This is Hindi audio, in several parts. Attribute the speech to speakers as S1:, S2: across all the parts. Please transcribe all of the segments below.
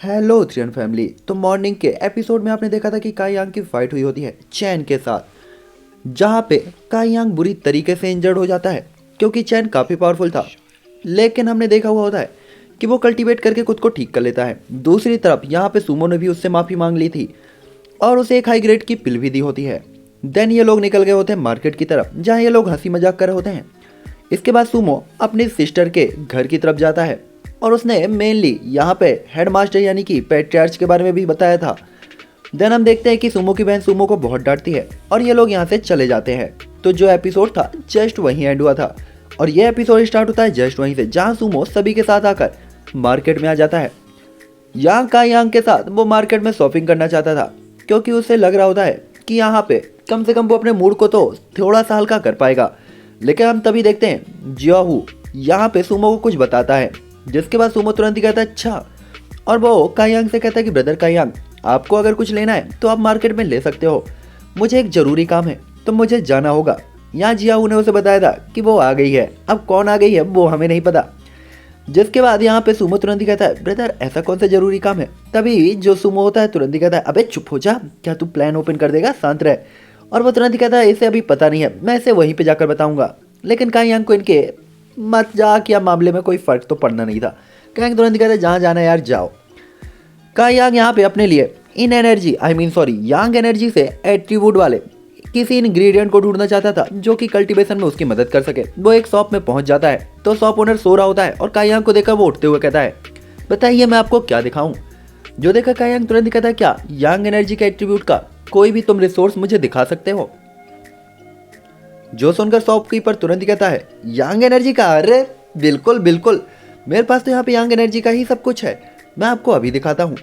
S1: हेलो थ्रियन फैमिली। तो मॉर्निंग के एपिसोड में आपने देखा था कि काई यांग की फाइट हुई होती है चैन के साथ, जहाँ पे काई यांग बुरी तरीके से इंजर्ड हो जाता है क्योंकि चैन काफ़ी पावरफुल था। लेकिन हमने देखा हुआ होता है कि वो कल्टीवेट करके खुद को ठीक कर लेता है। दूसरी तरफ यहाँ पे सुमो ने भी उससे माफ़ी मांग ली थी और उसे एक हाई ग्रेड की पिल भी दी होती है। देन ये लोग निकल गए होते हैं मार्केट की तरफ, जहाँ ये लोग हंसी मजाक कर रहे होते हैं। इसके बाद सुमो अपनी सिस्टर के घर की तरफ जाता है और उसने मेनली यहाँ पे हेडमास्टर यानी कि पैट्रियार्च के बारे में भी बताया था। देन हम देखते हैं कि सुमो की बहन सुमो को बहुत डांटती है और ये लोग यहाँ से चले जाते हैं। तो जो एपिसोड था जस्ट वहीं एंड हुआ था और ये एपिसोड स्टार्ट होता है जस्ट वहीं से, जहाँ सुमो सभी के साथ आकर मार्केट में आ जाता है। यांग का यांग के साथ वो मार्केट में शॉपिंग करना चाहता था क्योंकि उसे लग रहा होता है कि यहाँ पे कम से कम वो अपने मूड को तो थोड़ा सा हल्का कर पाएगा। लेकिन हम तभी देखते हैं जियाहू यहाँ पे सुमो को कुछ बताता है, जिसके बाद सुमो तुरंत ही कहता है अच्छा, और वो कायांग से कहता है कि ब्रदर कायांग, आपको अगर कुछ लेना है तो आप मार्केट में ले सकते हो, मुझे एक ज़रूरी काम है तो मुझे जाना होगा। यहाँ जियाहू ने उसे बताया था कि वो आ गई है, अब कौन आ गई है वो हमें नहीं पता। जिसके बाद यहाँ पे सुमो तुरंत ही कहता है ब्रदर ऐसा कौन सा जरूरी काम है। तभी जो सुमो होता है तुरंत ही कहता है अबे चुप हो जा, क्या तू प्लान ओपन कर देगा, शांत रहे। और वो तुरंत ही कहता है इसे अभी पता नहीं है, मैं इसे वहीं पे जाकर बताऊंगा। लेकिन कायांग को इनके मजाक या मामले में कोई फर्क तो पड़ना नहीं था। कायांग तुरंत ही कहता है जहाँ जाना है यार जाओ। कायांग यहाँ पे अपने लिए इन एनर्जी यांग एनर्जी से एट्रीब्यूट वाले किसी इंग्रेडिएंट को ढूंढना चाहता था जो कि कल्टीवेशन में उसकी मदद कर सके। वो एक शॉप में पहुंच जाता है तो शॉप ओनर सो रहा होता है और कायांग को देखकर वो उठते हुए कहता है बताइए मैं आपको क्या दिखाऊं। जो देखा कायांग तुरंत ही कहता है क्या यांग एनर्जी के एट्रीब्यूट का कोई भी तुम रिसोर्स मुझे दिखा सकते हो। जो सुनकर शॉपकीपर तुरंत ही कहता है यांग एनर्जी का, अरे बिल्कुल बिल्कुल, मेरे पास तो यहाँ पे यांग एनर्जी का ही सब कुछ है, मैं आपको अभी दिखाता हूँ।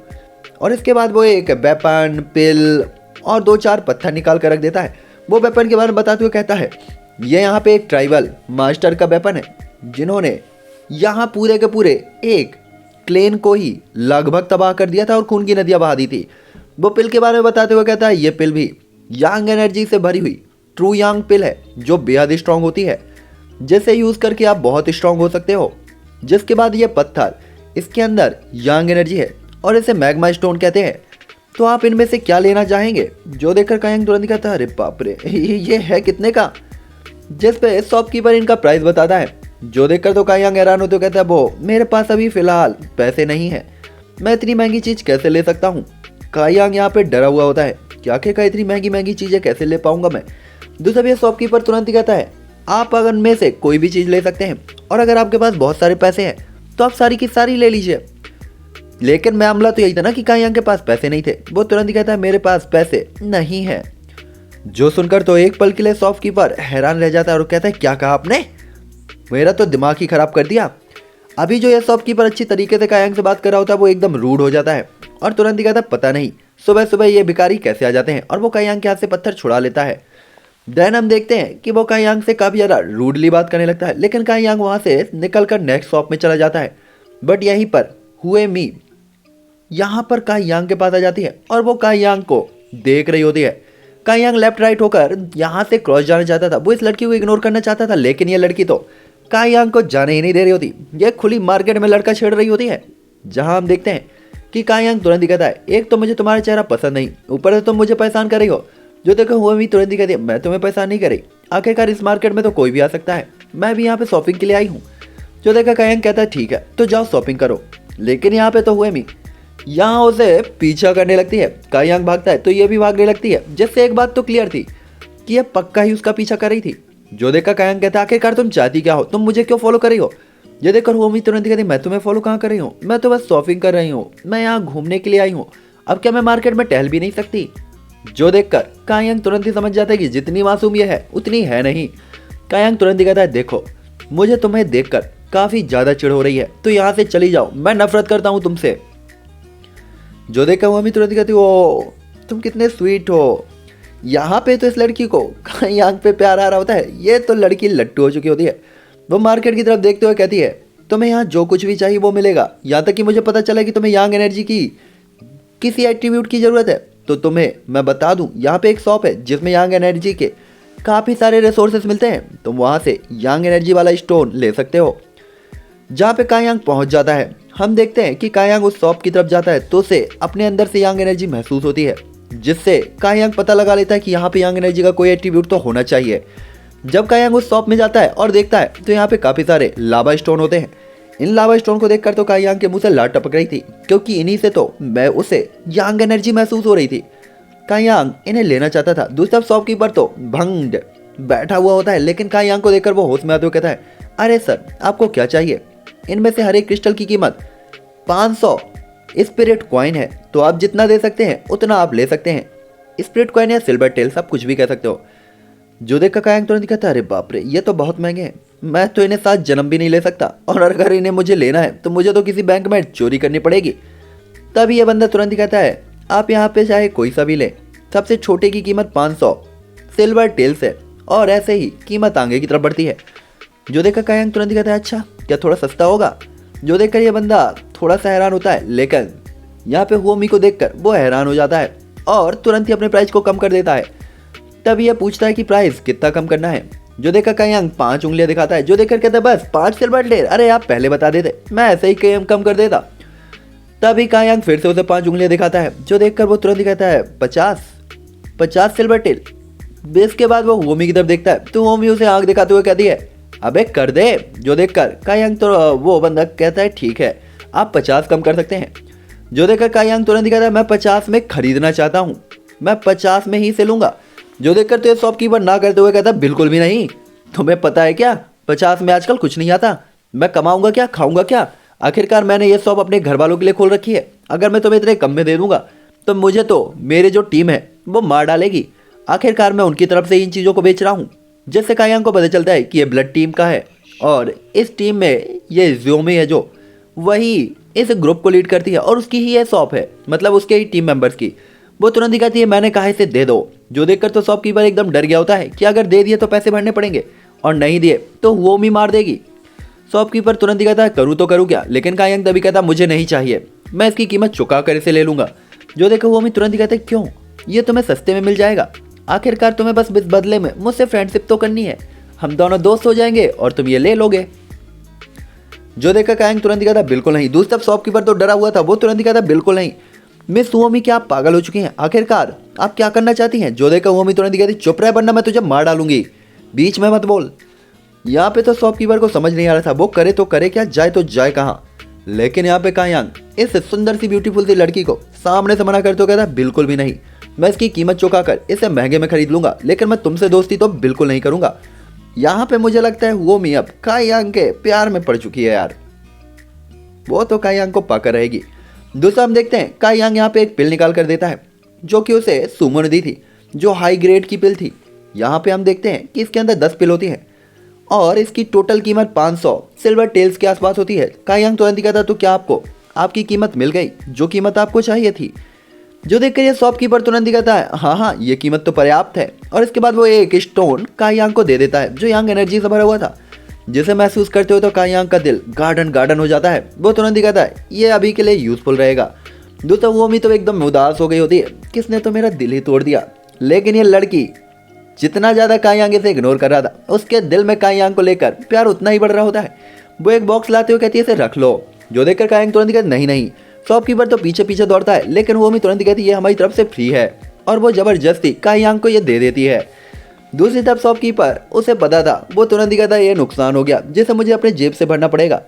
S1: और इसके बाद वो एक वेपन, पिल और 2-4 पत्थर निकाल कर रख देता है। वो वेपन के बारे में बताते हुए कहता है ये यहाँ पे एक ट्राइबल मास्टर का वेपन है जिन्होंने यहाँ पूरे के पूरे एक क्लेन को ही लगभग तबाह कर दिया था और खून की नदियाँ बहा दी थी। वो पिल के बारे में बताते हुए कहता है ये पिल भी यांग एनर्जी से भरी हुई ट्रू यांग पिल है जो बेहद स्ट्रांग होती है, जिसे यूज़ करके आप बहुत स्ट्रांग हो सकते हो। जिसके बाद ये पत्थर, इसके अंदर यांग एनर्जी है और इसे मैग्मा स्टोन कहते हैं। तो आप इनमें से क्या लेना चाहेंगे। जो देखकर कायांग तुरंत कहता है अरे बाप रे ये है कितने का। जिस पे शॉपकीपर इनका प्राइस बताता है। जो देखकर तो कायांग हैरान होते कहता है वो मेरे पास अभी फिलहाल पैसे नहीं है, मैं इतनी महंगी चीज़ कैसे ले सकता हूँ। कायांग यहाँ पे डरा हुआ होता है क्या क्या इतनी महंगी महंगी चीज़ें कैसे ले पाऊंगा मैं। दूसरा शॉपकीपर तुरंत ही कहता है आप अगर में से कोई भी चीज़ ले सकते हैं और अगर आपके पास बहुत सारे पैसे हैं तो आप सारी की सारी ले लीजिए। लेकिन मामला तो यही था ना कि कायांग के पास पैसे नहीं थे। वो तुरंत ही कहता है मेरे पास पैसे नहीं है। जो सुनकर तो एक पल के लिए शॉपकीपर हैरान रह जाता है और कहता है क्या कहा आपने, मेरा तो दिमाग ही खराब कर दिया। अभी जो ये शॉपकीपर अच्छी तरीके से कायांग से बात कर रहा होता है वो एकदम रूड हो जाता है और तुरंत ही कहता है पता नहीं सुबह सुबह ये भिखारी कैसे आ जाते हैं, और वो कायांग के हाथ से पत्थर छुड़ा लेता है। देन हम देखते हैं कि वो कायांग से काफ़ी ज़्यादा रूडली बात करने लगता है, लेकिन कायांग वहाँ से निकलकर नेक्स्ट शॉप में चला जाता है। बट यहीं पर हुए मी यहाँ पर कायांग के पास आ जाती है और वो कायांग को देख रही होती है। कायांग लेफ्ट राइट होकर यहाँ से क्रॉस जाना चाहता था, वो इस लड़की को इग्नोर करना चाहता था, लेकिन ये लड़की तो कायांग को जाने ही नहीं दे रही होती। ये खुली मार्केट में लड़का छेड़ रही होती है, जहाँ हम देखते हैं कि कायांग तुरंत ही कहता है एक तो मुझे तुम्हारा चेहरा पसंद नहीं, ऊपर से तुम मुझे परेशान कर रही हो। जो देखो हुआ भी तुरंत ही कहती है मैं तुम्हें परेशान नहीं कर रही, आखिरकार इस मार्केट में तो कोई भी आ सकता है, मैं भी यहाँ पे शॉपिंग के लिए आई हूँ। जो देखा कायांग कहता है ठीक है तो जाओ शॉपिंग करो। लेकिन यहाँ पे तो हुए मी यहाँ उसे पीछा करने लगती है। कायांग भागता है तो ये भी भागने लगती है, जिससे एक बात तो क्लियर थी कि ये पक्का ही उसका पीछा कर रही थी। जो देखा कायांग कहता है आखिरकार तुम चाहती क्या हो, तुम मुझे क्यों फॉलो कर रही हो। ये देखकर हुमी तुरंत कहती मैं तुम्हें फॉलो कहाँ कर रही हूँ, मैं तो बस शॉपिंग कर रही हूँ, मैं यहाँ घूमने के लिए आई हूँ, अब क्या मैं मार्केट में टहल भी नहीं सकती। जो देखकर कायांग तुरंत ही समझ जाता है कि जितनी मासूम ये है उतनी है नहीं। कायांग तुरंत ही कहता है देखो मुझे तुम्हें देखकर काफ़ी ज़्यादा चिढ़ हो रही है तो यहाँ से चली जाओ, मैं नफरत करता हूँ तुमसे। जो देखा वो हमें तुरंत कहती ओ तुम कितने स्वीट हो। यहाँ पे तो इस लड़की को कायांग पे प्यार आ रहा होता है, ये तो लड़की लट्टू हो चुकी होती है। वो मार्केट की तरफ देखते हुए कहती है तुम्हें यहाँ जो कुछ भी चाहिए वो मिलेगा, यहाँ तक कि मुझे पता चला कि तुम्हें यांग एनर्जी की किसी एट्रीब्यूट की ज़रूरत है तो तुम्हें मैं बता दूँ यहाँ पे एक शॉप है जिसमें यांग एनर्जी के काफ़ी सारे रिसोर्सेज मिलते हैं, तुम वहाँ से यांग एनर्जी वाला स्टोन ले सकते हो। जहाँ पे कायांग पहुँच जाता है हम देखते हैं कि कायांग उस शॉप की तरफ जाता है तो उसे अपने अंदर से यांग एनर्जी महसूस होती है, जिससे कायांग पता लगा लेता है कि यहाँ पे यांग एनर्जी का कोई एट्रीब्यूट तो होना चाहिए। जब कायांग उस शॉप में जाता है और देखता है तो यहाँ पे काफी सारे लावा स्टोन होते हैं। इन लावा स्टोन को देखकर तो कायांग के मुंह से लार टपक रही थी, क्योंकि इन्हीं से तो मैं उसे यांग एनर्जी महसूस हो रही थी। कायांग इन्हें लेना चाहता था। दूसरा शॉपकीपर तो भंग बैठा हुआ होता है, लेकिन कायांग को देखकर वो होश में आते हुए कहता है, अरे सर आपको क्या चाहिए? इनमें से हर एक क्रिस्टल की कीमत 500 स्पिरिट कॉइन है, तो आप जितना दे सकते हैं उतना आप ले सकते हैं। स्पिरिट कॉइन या सिल्वर टेल्स आप कुछ भी कह सकते हो। जो देखकर कायांग तुरंत कहता है, अरे बाप रे ये तो बहुत महंगे हैं, मैं तो इन्हें 7 जन्म भी नहीं ले सकता, और अगर इन्हें मुझे लेना है तो मुझे तो किसी बैंक में चोरी करनी पड़ेगी। तभी ये बंदा तुरंत ही कहता है, आप यहाँ पे चाहे कोई सा भी ले, सबसे छोटे की कीमत 500 सिल्वर टेल्स है, और ऐसे ही कीमत आगे की तरफ बढ़ती है। जो देखकर कायांग तुरंत ही कहता है, अच्छा क्या थोड़ा सस्ता होगा? जो देखकर ये बंदा थोड़ा सा हैरान होता है, लेकिन यहाँ पे हुओमी को देखकर वो हैरान हो जाता है और तुरंत ही अपने प्राइस को कम कर देता है। तब ये पूछता है कि प्राइस कितना कम करना है। जो देखकर कायांग 5 उंगलियां दिखाता है। जो देखकर कहता है, बस 5 सिल्वर टेल, अरे आप पहले बता देते, मैं ऐसे ही कम कर देता। तभी कायांग फिर से उसे 5 उंगलियां दिखाता है। जो देखकर वो तुरंत ही कहता है, 50 सिल्वर टेल। इसके बाद वो हुओमी की तरफ देखता है तो हुओमी उसे आंख दिखाते हुए कहती है, अबे कर दे। जो देखकर कायांग तो वो बंदा कहता है, ठीक है आप 50 कम कर सकते हैं। जो देखकर कायांग तुरंत ही कहता है, मैं 50 में खरीदना चाहता हूँ, मैं 50 में ही से लूंगा। जो देखकर तो ये शॉपकीपर ना करते हुए कहता, बिल्कुल भी नहीं, तुम्हें पता है क्या 50 में आजकल कुछ नहीं आता, मैं कमाऊंगा क्या, खाऊंगा क्या? आखिरकार मैंने ये शॉप अपने घर वालों के लिए खोल रखी है, अगर मैं तुम्हें इतने कम में दे दूंगा तो मुझे तो मेरे जो टीम है वो मार डालेगी। आखिरकार मैं उनकी तरफ से इन चीज़ों को बेच रहा हूँ। जिससे कायांग को पता चलता है कि ये ब्लड टीम का है, और इस टीम में ये ज़ोमी है जो वही इस ग्रुप को लीड करती है, और उसकी ही ये शॉप है, मतलब उसके ही टीम मेंबर्स की। वो तुरंत ही कहती है, मैंने कहा इसे दे दो। जो देखकर तो शॉपकीपर एकदम डर गया होता है कि अगर दे दिए तो पैसे भरने पड़ेंगे, और नहीं दिए तो वो भी मार देगी। शॉपकीपर तुरंत ही कहता है, करूँ तो करूँ क्या? लेकिन कायांग तभी कहता, मुझे नहीं चाहिए, मैं इसकी कीमत चुका कर इसे ले लूंगा। जो देखो वो भी तुरंत ही कहते, क्यों, ये तुम्हें सस्ते में मिल जाएगा, आखिरकार तुम्हें बस इस बदले में मुझसे फ्रेंडशिप तो करनी है, हम दोनों दोस्त हो जाएंगे और तुम ये ले लोगे। जो देखकर कायांग तुरंत ही कहता, बिल्कुल नहीं। दूसरा शॉपकीपर तो डरा हुआ था, वो तुरंत ही कहता, बिल्कुल नहीं मिस हुओमी, क्या आप पागल हो चुकी हैं? आखिरकार आप क्या करना चाहती हैं? जो देखकर हुओमी तुरंत ही कहती, चुप रह वरना मैं तुझे मार डालूंगी, बीच में मत बोल। यहाँ पे तो शॉपकीपर को समझ नहीं आ रहा था वो करे तो करे क्या, जाए तो जाए कहाँ। लेकिन यहाँ पे कायांग इस सुंदर सी ब्यूटीफुल सी लड़की को सामने से मना करते हुए कहता, बिल्कुल भी नहीं, मैं इसकी कीमत चुका कर इसे महंगे में खरीद लूंगा, लेकिन मैं तुमसे दोस्ती तो बिल्कुल नहीं करूंगा। यहाँ पे मुझे लगता है हुओमी अब कायांग के प्यार में पड़ चुकी है यार, वो तो कायांग को पाकर रहेगी। दूसरा हम देखते हैं कायांग यहाँ पे एक पिल निकाल कर देता है, जो कि उसे सुमो ने दी थी, जो हाई ग्रेड की पिल थी। यहाँ पे हम देखते हैं कि इसके अंदर 10 पिल होती है, और इसकी टोटल कीमत 500 सिल्वर टेल्स के आसपास होती है। कायांग तुरंत ही कहता, तो क्या आपको आपकी कीमत मिल गई, जो कीमत आपको चाहिए थी? जो देखकर ये शॉपकीपर तुरंत ही कहता है, हाँ ये कीमत तो पर्याप्त है। और इसके बाद वो एक स्टोन कायांग को दे देता है, जो यांग एनर्जी से भरा हुआ था, जिसे महसूस करते हुए तो कायांग का दिल गार्डन हो जाता है। वो तुरंत ही कहता है, ये अभी के लिए यूजफुल रहेगा। दूसरा वो भी तो एकदम उदास हो गई होती है, किसने तो मेरा दिल ही तोड़ दिया। लेकिन ये लड़की जितना ज़्यादा कायांग इसे इग्नोर कर रहा था, उसके दिल में कायांग को लेकर प्यार उतना ही बढ़ रहा होता है। वो एक बॉक्स लाते हुए कहती है, इसे रख लो। जो देखकर कायांग तुरंत कहती, नहीं। शॉपकीपर तो पीछे दौड़ता है, लेकिन वो भी तुरंत कहती है, ये हमारी तरफ से फ्री है, और वो जबरदस्ती कायांग को ये दे देती है। दूसरी तरफ शॉपकीपर, उसे पता था, वो तुरंत ही कहता है, ये नुकसान हो गया जिसे मुझे अपने जेब से भरना पड़ेगा।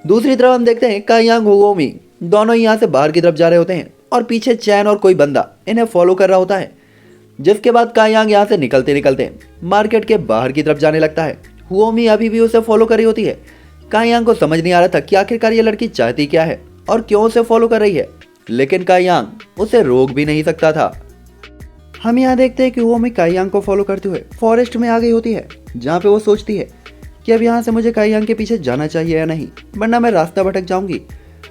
S1: दूसरी तरफ हम देखते हैं कायांग हुओमी दोनों यहाँ से बाहर की तरफ जा रहे होते हैं, और पीछे चैन और कोई बंदा इन्हें फॉलो कर रहा होता है। जिसके बाद कायांग यहाँ से निकलते मार्केट के बाहर की तरफ जाने लगता है। हुओमी अभी भी उसे फॉलो कर रही होती है। कायांग को समझ नहीं आ रहा था कि आखिरकार ये लड़की चाहती क्या है और क्यों उसे फॉलो कर रही है, लेकिन कायांग उसे रोक भी नहीं सकता था। हम यहाँ देखते हैं कि हुओमी कायांग को फॉलो करते हुए फॉरेस्ट में आ गई होती है, जहाँ पे वो सोचती है कि अब यहाँ से मुझे कायांग के पीछे जाना चाहिए या नहीं, वरना मैं रास्ता भटक जाऊंगी।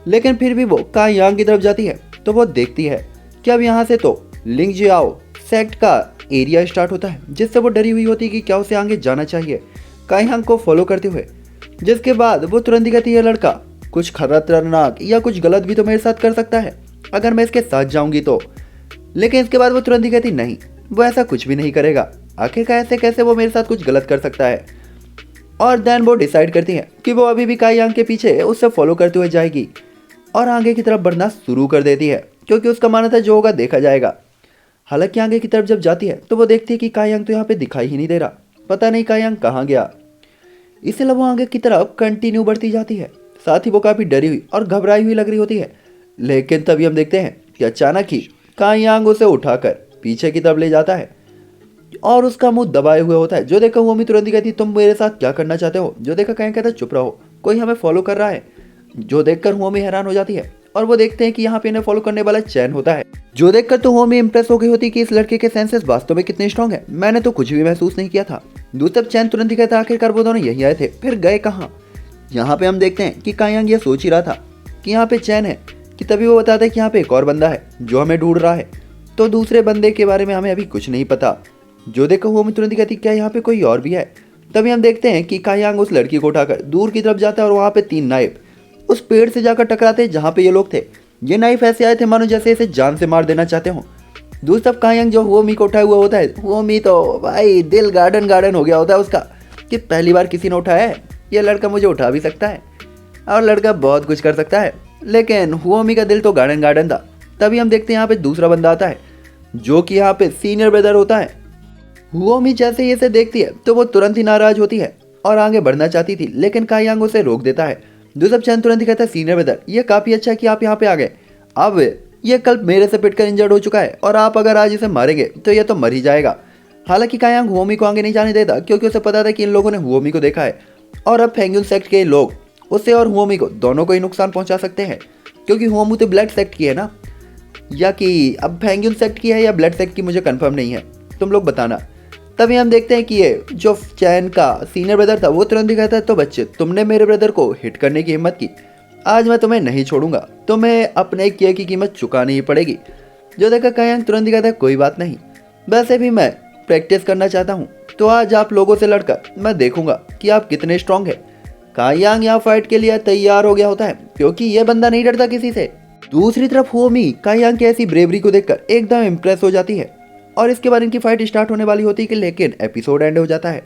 S1: लेकिन फिर भी वो कायांग की तरफ जाती है तो वो देखती है कि अब यहाँ से तो लिंगजियाओ सेक्ट का एरिया स्टार्ट होता है, जिससे वो डरी हुई होती है कि क्या उसे आगे जाना चाहिए कायांग को फॉलो करते हुए। जिसके बाद वो तुरंत ही कहती है, लड़का कुछ खतरनाक या कुछ गलत भी तो मेरे साथ कर सकता है अगर मैं इसके साथ जाऊंगी तो। लेकिन इसके बाद वो तुरंत ही कहती, नहीं वो ऐसा कुछ भी नहीं करेगा, आखिरकार ऐसे कैसे वो मेरे साथ कुछ गलत कर सकता है। और देन वो डिसाइड करती है कि वो अभी भी काई यांग के पीछे उससे फॉलो करते हुए जाएगी और आगे की तरफ बढ़ना शुरू कर देती है, क्योंकि उसका मानना था जो होगा देखा जाएगा। हालांकि आगे की तरफ जब जाती है तो वो देखती है कि काई यांग तो यहाँ पे दिखाई ही नहीं दे रहा, पता नहीं काई यांग कहाँ गया। इसलिए वो आगे की तरफ कंटिन्यू बढ़ती जाती है। साथ ही वो काफ़ी डरी हुई और घबराई हुई लग रही होती है। लेकिन तभी हम देखते हैं कि अचानक ही काई यांग उसे उठाकर पीछे की तरफ ले जाता है और उसका मुंह दबाए हुए होता है। जो देखकर वो तुरंत ही कहती तुम मेरे साथ क्या करना चाहते हो। जो देखकर काई कहता है चुप रहो, कोई हमें फॉलो कर रहा है। जो देखकर हुओमी हैरान हो जाती है और वो देखते हैं कि यहाँ पे इन्हें फॉलो करने वाला चैन होता है। जो देखकर तो हुओमी इंप्रेस हो गई होती कि इस लड़के के सेंसेस वास्तव में कितने स्ट्रांग है, मैंने तो कुछ भी महसूस नहीं किया था। दूसरी तरफ चैन तुरंत ही कहता आखिरकार वो दोनों यही आए थे, फिर गए कहाँ। यहाँ पे हम देखते हैं कि काई यांग ये सोच ही रहा था कि यहाँ पे चैन है कि तभी वो बताता है कि यहाँ पे एक और बंदा है जो हमें ढूंढ रहा है, तो दूसरे बंदे के बारे में हमें अभी कुछ नहीं पता। जो देखकर हुओमी तुरंत ही कहती क्या यहाँ पे कोई और भी है। तभी हम देखते हैं कि काई यांग उस लड़की को उठाकर दूर की तरफ जाता है और वहाँ पे 3 नाइफ उस पेड़ से जाकर टकराते हैं जहाँ पे ये लोग थे। ये नाइफ ऐसे आए थे मानो जैसे इसे जान से मार देना चाहते हो। दूसरी तरफ काई यांग जो हुओमी को उठाया हुआ होता है, हुओमी तो भाई दिल गार्डन गार्डन हो गया होता है उसका कि पहली बार किसी ने उठाया है, ये लड़का मुझे उठा भी सकता है और लड़का बहुत कुछ कर सकता है। लेकिन हुओमी का दिल तो गार्डन गार्डन था। तभी हम देखते हैं यहाँ पे दूसरा बंदा आता है जो कि यहाँ पे सीनियर ब्रदर होता है। हुओमी जैसे ही इसे देखती है तो वो तुरंत ही नाराज होती है और आगे बढ़ना चाहती थी, लेकिन काई यांग उसे रोक देता है। दूसरा चैन तुरंत ही कहता है सीनियर ब्रदर ये काफी अच्छा है कि आप यहाँ पे आ गए। अब ये कल मेरे से पिटकर इंजर्ड हो चुका है और आप अगर आज इसे मारेंगे तो ये तो मर ही जाएगा। हालांकि काई यांग हुओमी को आगे नहीं जाने देता क्योंकि उसे पता था कि इन लोगों ने हुओमी को देखा है और अब फेंगयुन सेक्ट के लोग उसे और हुओमी को दोनों को ही नुकसान पहुंचा सकते हैं, क्योंकि हुओमी तो ब्लड सेक्ट की है ना, या कि अब फेंगयुन सेक्ट की है या ब्लड सेक्ट की मुझे कंफर्म नहीं है, तुम लोग बताना। तभी हम देखते हैं कि ये जो चैन का सीनियर ब्रदर था वो तुरंत ही कहता है तो बच्चे तुमने मेरे ब्रदर को हिट करने की हिम्मत की, आज मैं तुम्हें नहीं छोड़ूंगा, तुम्हें अपने किए की कीमत चुकानी ही पड़ेगी। जो देखा काई यांग तुरंत ही कहता है कोई बात नहीं, वैसे भी मैं प्रैक्टिस करना चाहता हूँ, तो आज आप लोगों से लड़कर मैं देखूंगा कि आप कितने स्ट्रांग है। काई यांग यहाँ फाइट के लिए तैयार हो गया होता है क्योंकि ये बंदा नहीं डरता किसी से। दूसरी तरफ हुओमी काई यांग की ऐसी ब्रेवरी को देखकर एकदम इम्प्रेस हो जाती है और इसके बाद इनकी फाइट स्टार्ट होने वाली होती है कि लेकिन एपिसोड एंड हो जाता है।